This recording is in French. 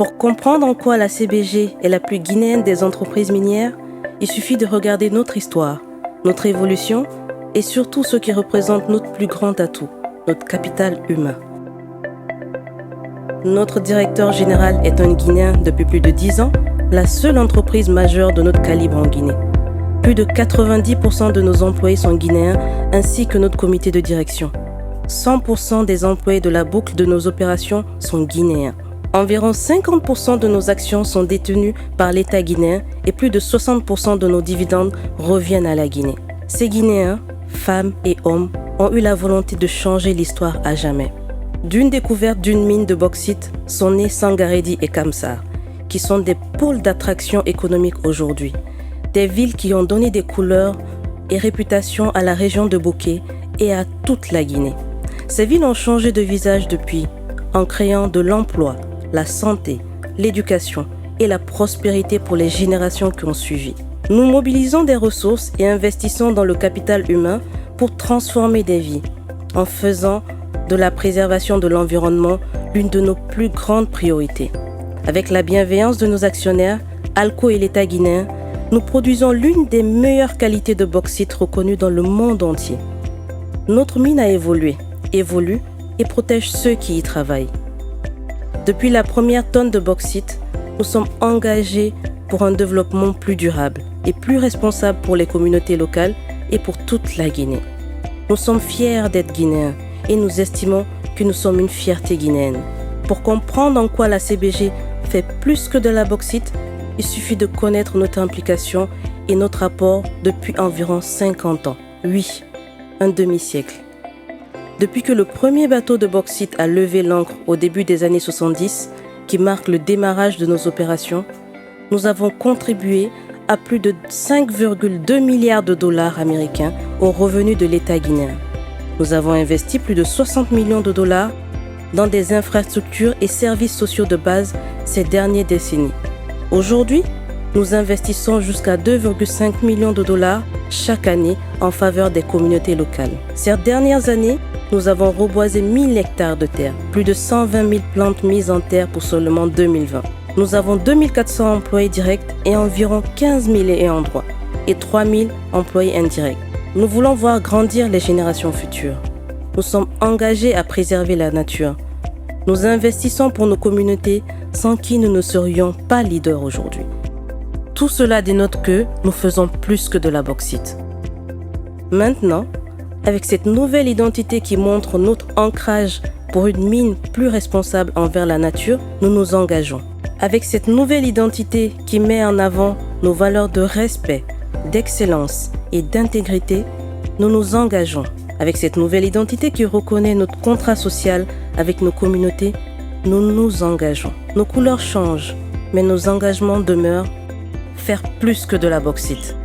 Pour comprendre en quoi la CBG est la plus guinéenne des entreprises minières, il suffit de regarder notre histoire, notre évolution et surtout ce qui représente notre plus grand atout, notre capital humain. Notre directeur général est un Guinéen depuis plus de 10 ans, la seule entreprise majeure de notre calibre en Guinée. Plus de 90% de nos employés sont guinéens, ainsi que notre comité de direction. 100% des employés de la boucle de nos opérations sont guinéens. Environ 50% de nos actions sont détenues par l'État guinéen et plus de 60% de nos dividendes reviennent à la Guinée. Ces Guinéens, femmes et hommes, ont eu la volonté de changer l'histoire à jamais. D'une découverte d'une mine de bauxite sont nés Sangaredi et Kamsar, qui sont des pôles d'attraction économique aujourd'hui. Des villes qui ont donné des couleurs et réputation à la région de Bouquet et à toute la Guinée. Ces villes ont changé de visage depuis, en créant de l'emploi, la santé, l'éducation et la prospérité pour les générations qui ont suivi. Nous mobilisons des ressources et investissons dans le capital humain pour transformer des vies, en faisant de la préservation de l'environnement l'une de nos plus grandes priorités. Avec la bienveillance de nos actionnaires, Alco et l'État guinéen, nous produisons l'une des meilleures qualités de bauxite reconnues dans le monde entier. Notre mine a évolué, évolue et protège ceux qui y travaillent. Depuis la première tonne de bauxite, nous sommes engagés pour un développement plus durable et plus responsable pour les communautés locales et pour toute la Guinée. Nous sommes fiers d'être Guinéens et nous estimons que nous sommes une fierté guinéenne. Pour comprendre en quoi la CBG fait plus que de la bauxite, il suffit de connaître notre implication et notre apport depuis environ 50 ans. Oui, un demi-siècle. Depuis que le premier bateau de bauxite a levé l'ancre au début des années 70, qui marque le démarrage de nos opérations, nous avons contribué à plus de 5,2 milliards de dollars américains aux revenus de l'État guinéen. Nous avons investi plus de 60 millions de dollars dans des infrastructures et services sociaux de base ces dernières décennies. Aujourd'hui, nous investissons jusqu'à 2,5 millions de dollars chaque année en faveur des communautés locales. Ces dernières années, nous avons reboisé 1000 hectares de terre, plus de 120 000 plantes mises en terre pour seulement 2020. Nous avons 2400 employés directs et environ 15 000 ayants droit et 3 000 employés indirects. Nous voulons voir grandir les générations futures. Nous sommes engagés à préserver la nature. Nous investissons pour nos communautés sans qui nous ne serions pas leaders aujourd'hui. Tout cela dénote que nous faisons plus que de la bauxite. Maintenant, avec cette nouvelle identité qui montre notre ancrage pour une mine plus responsable envers la nature, nous nous engageons. Avec cette nouvelle identité qui met en avant nos valeurs de respect, d'excellence et d'intégrité, nous nous engageons. Avec cette nouvelle identité qui reconnaît notre contrat social avec nos communautés, nous nous engageons. Nos couleurs changent, mais nos engagements demeurent faire plus que de la bauxite.